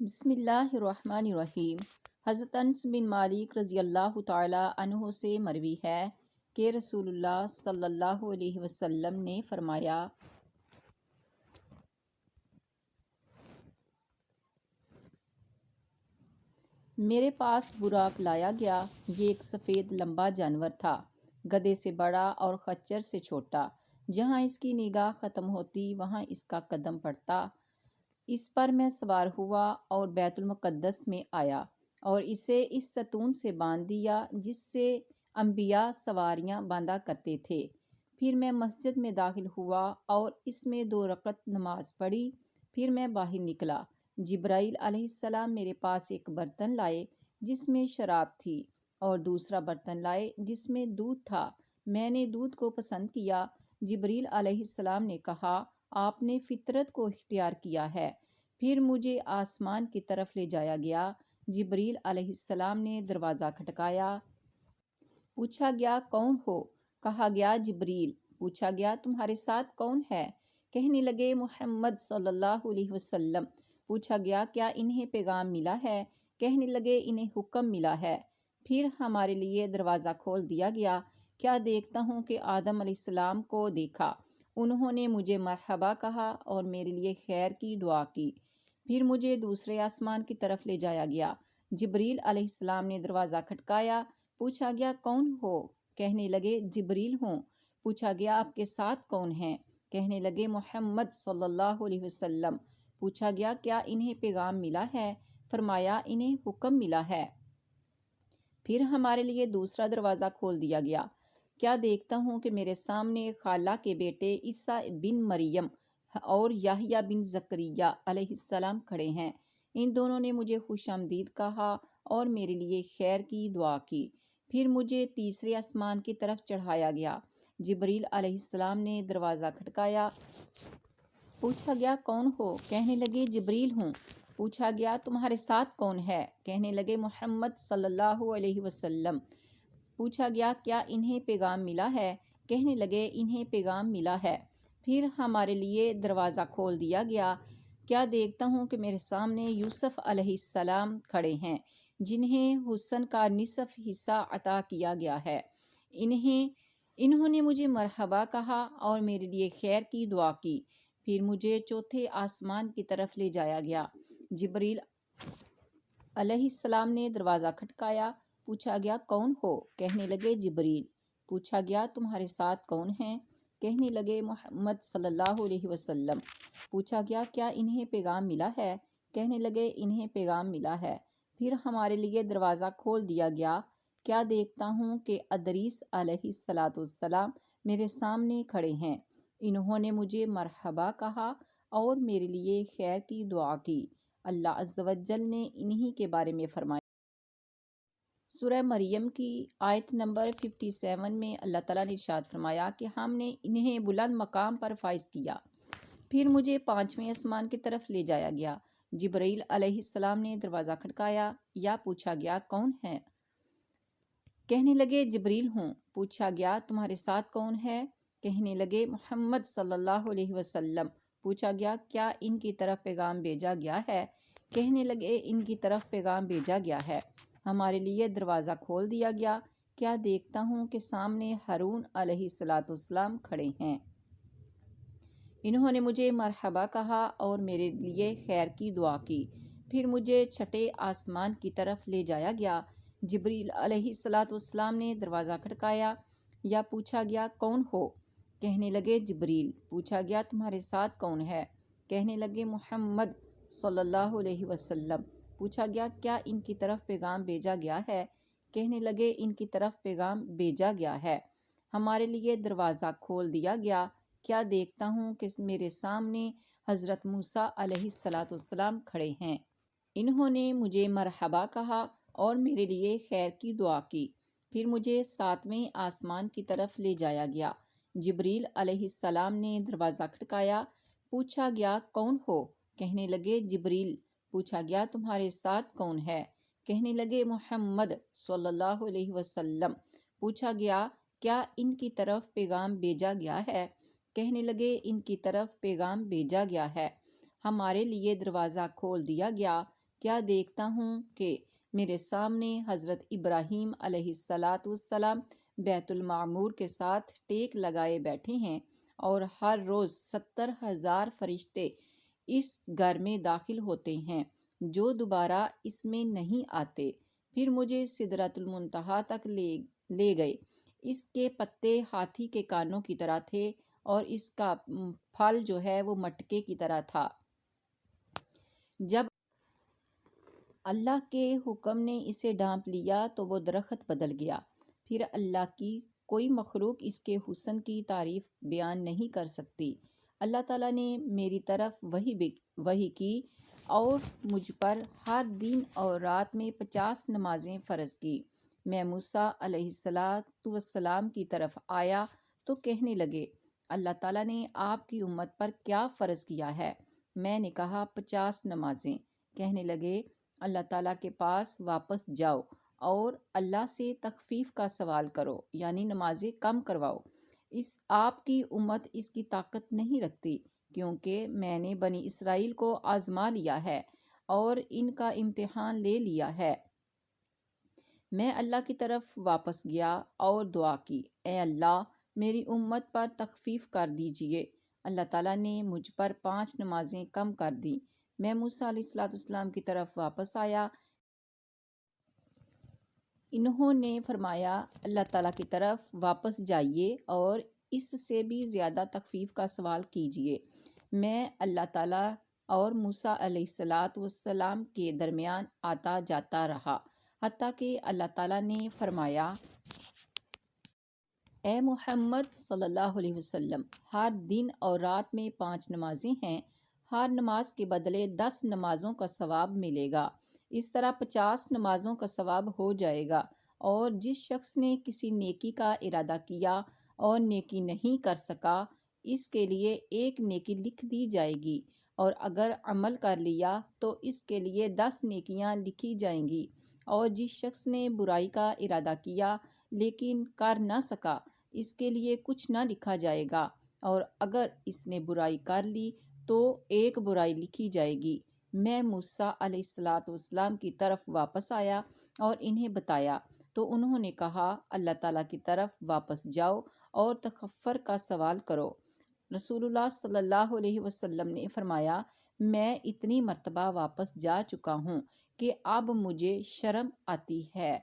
بسم اللہ الرحمن الرحیم۔ حضرت انس بن مالک رضی اللہ تعالی عنہ سے مروی ہے کہ رسول اللہ صلی اللہ علیہ وسلم نے فرمایا، میرے پاس براق لایا گیا۔ یہ ایک سفید لمبا جانور تھا، گدھے سے بڑا اور خچر سے چھوٹا۔ جہاں اس کی نگاہ ختم ہوتی وہاں اس کا قدم پڑتا۔ اس پر میں سوار ہوا اور بیت المقدس میں آیا اور اسے اس ستون سے باندھ دیا جس سے انبیاء سواریاں باندھا کرتے تھے۔ پھر میں مسجد میں داخل ہوا اور اس میں 2 رکعت نماز پڑھی۔ پھر میں باہر نکلا۔ جبرائیل علیہ السلام میرے پاس ایک برتن لائے جس میں شراب تھی اور دوسرا برتن لائے جس میں دودھ تھا۔ میں نے دودھ کو پسند کیا۔ جبرائیل علیہ السلام نے کہا، آپ نے فطرت کو اختیار کیا ہے۔ پھر مجھے آسمان کی طرف لے جایا گیا۔ جبرائیل علیہ السلام نے دروازہ کھٹکایا۔ پوچھا گیا، کون ہو؟ کہا گیا، جبرائیل۔ پوچھا گیا، تمہارے ساتھ کون ہے؟ کہنے لگے، محمد صلی اللہ علیہ وسلم۔ پوچھا گیا، کیا انہیں پیغام ملا ہے؟ کہنے لگے، انہیں حکم ملا ہے۔ پھر ہمارے لیے دروازہ کھول دیا گیا۔ کیا دیکھتا ہوں کہ آدم علیہ السلام کو دیکھا۔ انہوں نے مجھے مرحبا کہا اور میرے لیے خیر کی دعا کی۔ پھر مجھے دوسرے آسمان کی طرف لے جایا گیا۔ جبرائیل علیہ السلام نے دروازہ کھٹکایا۔ پوچھا گیا، کون ہو؟ کہنے لگے، جبرائیل ہوں۔ پوچھا گیا، آپ کے ساتھ کون ہیں؟ کہنے لگے، محمد صلی اللہ علیہ وسلم۔ پوچھا گیا، کیا انہیں پیغام ملا ہے؟ فرمایا، انہیں حکم ملا ہے۔ پھر ہمارے لیے دوسرا دروازہ کھول دیا گیا۔ کیا دیکھتا ہوں کہ میرے سامنے خالہ کے بیٹے عیسیٰ بن مریم اور یحییٰ بن زکریا علیہ السلام کھڑے ہیں۔ ان دونوں نے مجھے خوش آمدید کہا اور میرے لیے خیر کی دعا کی۔ پھر مجھے تیسرے آسمان کی طرف چڑھایا گیا۔ جبرائیل علیہ السلام نے دروازہ کھٹکایا۔ پوچھا گیا، کون ہو؟ کہنے لگے، جبرائیل ہوں۔ پوچھا گیا، تمہارے ساتھ کون ہے؟ کہنے لگے، محمد صلی اللہ علیہ وسلم۔ پوچھا گیا، کیا انہیں پیغام ملا ہے؟ کہنے لگے، انہیں پیغام ملا ہے۔ پھر ہمارے لیے دروازہ کھول دیا گیا۔ کیا دیکھتا ہوں کہ میرے سامنے یوسف علیہ السلام کھڑے ہیں جنہیں حسن کا نصف حصہ عطا کیا گیا ہے۔ انہوں نے مجھے مرحبا کہا اور میرے لیے خیر کی دعا کی۔ پھر مجھے چوتھے آسمان کی طرف لے جایا گیا۔ جبرائیل علیہ السلام نے دروازہ کھٹکایا۔ پوچھا گیا، کون ہو؟ کہنے لگے، جبرائیل۔ پوچھا گیا، تمہارے ساتھ کون ہیں؟ کہنے لگے، محمد صلی اللہ علیہ وسلم۔ پوچھا گیا، کیا انہیں پیغام ملا ہے؟ کہنے لگے، انہیں پیغام ملا ہے۔ پھر ہمارے لیے دروازہ کھول دیا گیا۔ کیا دیکھتا ہوں کہ ادریس علیہ السلام میرے سامنے کھڑے ہیں۔ انہوں نے مجھے مرحبا کہا اور میرے لیے خیر کی دعا کی۔ اللہ عز و جل نے انہی کے بارے میں فرمایا۔ سورہ مریم کی آیت نمبر 57 میں اللہ تعالیٰ نے ارشاد فرمایا کہ ہم نے انہیں بلند مقام پر فائز کیا۔ پھر مجھے 5ویں آسمان کی طرف لے جایا گیا۔ جبرائیل علیہ السلام نے دروازہ کھٹکایا یا پوچھا گیا، کون ہے؟ کہنے لگے، جبرائیل ہوں۔ پوچھا گیا، تمہارے ساتھ کون ہے؟ کہنے لگے، محمد صلی اللہ علیہ وسلم۔ پوچھا گیا، کیا ان کی طرف پیغام بھیجا گیا ہے؟ کہنے لگے، ان کی طرف پیغام بھیجا گیا ہے۔ ہمارے لیے دروازہ کھول دیا گیا۔ کیا دیکھتا ہوں کہ سامنے ہارون علیہ السلام کھڑے ہیں۔ انہوں نے مجھے مرحبا کہا اور میرے لیے خیر کی دعا کی۔ پھر مجھے چھٹے آسمان کی طرف لے جایا گیا۔ جبرائیل علیہ السلام نے دروازہ کھٹکایا یا پوچھا گیا، کون ہو؟ کہنے لگے، جبرائیل۔ پوچھا گیا، تمہارے ساتھ کون ہے؟ کہنے لگے، محمد صلی اللہ علیہ وسلم۔ پوچھا گیا، کیا ان کی طرف پیغام بھیجا گیا ہے؟ کہنے لگے، ان کی طرف پیغام بھیجا گیا ہے۔ ہمارے لیے دروازہ کھول دیا گیا۔ کیا دیکھتا ہوں کہ میرے سامنے حضرت موسیٰ علیہ السلام کھڑے ہیں۔ انہوں نے مجھے مرحبا کہا اور میرے لیے خیر کی دعا کی۔ پھر مجھے 7ویں آسمان کی طرف لے جایا گیا۔ جبرائیل علیہ السلام نے دروازہ کھٹکایا۔ پوچھا گیا، کون ہو؟ کہنے لگے، جبرائیل۔ پوچھا گیا، تمہارے ساتھ کون ہے؟ کہنے لگے، محمد صلی اللہ علیہ وسلم۔ پوچھا گیا، کیا ان کی طرف پیغام بھیجا گیا ہے؟ کہنے لگے، ان کی طرف پیغام بھیجا گیا ہے۔ ہمارے لیے دروازہ کھول دیا گیا۔ کیا دیکھتا ہوں کہ میرے سامنے حضرت ابراہیم علیہ السلام بیت المعمور کے ساتھ ٹیک لگائے بیٹھے ہیں، اور ہر روز 70,000 فرشتے اس گھر میں داخل ہوتے ہیں جو دوبارہ اس میں نہیں آتے۔ پھر مجھے سدرۃ المنتہا تک لے گئے۔ اس کے پتے ہاتھی کے کانوں کی طرح تھے، اور اس کا پھل جو ہے وہ مٹکے کی طرح تھا۔ جب اللہ کے حکم نے اسے ڈھانپ لیا تو وہ درخت بدل گیا۔ پھر اللہ کی کوئی مخلوق اس کے حسن کی تعریف بیان نہیں کر سکتی۔ اللہ تعالیٰ نے میری طرف وحی کی اور مجھ پر ہر دن اور رات میں 50 نمازیں فرض کی۔ میں موسیٰ علیہ السلام کی طرف آیا تو کہنے لگے، اللہ تعالیٰ نے آپ کی امت پر کیا فرض کیا ہے؟ میں نے کہا 50 نمازیں۔ کہنے لگے، اللہ تعالیٰ کے پاس واپس جاؤ اور اللہ سے تخفیف کا سوال کرو، یعنی نمازیں کم کرواؤ۔ آپ کی امت اس کی طاقت نہیں رکھتی، کیونکہ میں نے بنی اسرائیل کو آزما لیا ہے اور ان کا امتحان لے لیا ہے۔ میں اللہ کی طرف واپس گیا اور دعا کی، اے اللہ میری امت پر تخفیف کر دیجئے۔ اللہ تعالیٰ نے مجھ پر 5 نمازیں کم کر دیں۔ میں موسیٰ علیہ السلام کی طرف واپس آیا۔ انہوں نے فرمایا، اللہ تعالیٰ کی طرف واپس جائیے اور اس سے بھی زیادہ تخفیف کا سوال کیجیے۔ میں اللہ تعالیٰ اور موسیٰ علیہ السلام کے درمیان آتا جاتا رہا، حتیٰ کہ اللہ تعالیٰ نے فرمایا، اے محمد صلی اللہ علیہ وسلم، ہر دن اور رات میں 5 نمازیں ہیں، ہر نماز کے بدلے 10 نمازوں کا ثواب ملے گا۔ اس طرح 50 نمازوں کا ثواب ہو جائے گا، اور جس شخص نے کسی نیکی کا ارادہ کیا اور نیکی نہیں کر سکا، اس کے لیے 1 نیکی لکھ دی جائے گی، اور اگر عمل کر لیا تو اس کے لیے 10 نیکیاں لکھی جائیں گی، اور جس شخص نے برائی کا ارادہ کیا لیکن کر نہ سکا، اس کے لیے کچھ نہ لکھا جائے گا، اور اگر اس نے برائی کر لی تو 1 برائی لکھی جائے گی۔ میں موسیٰ علیہ السلام کی طرف واپس آیا اور انہیں بتایا تو انہوں نے کہا، اللہ تعالیٰ کی طرف واپس جاؤ اور تغفر کا سوال کرو۔ رسول اللہ صلی اللہ علیہ وسلم نے فرمایا، میں اتنی مرتبہ واپس جا چکا ہوں کہ اب مجھے شرم آتی ہے۔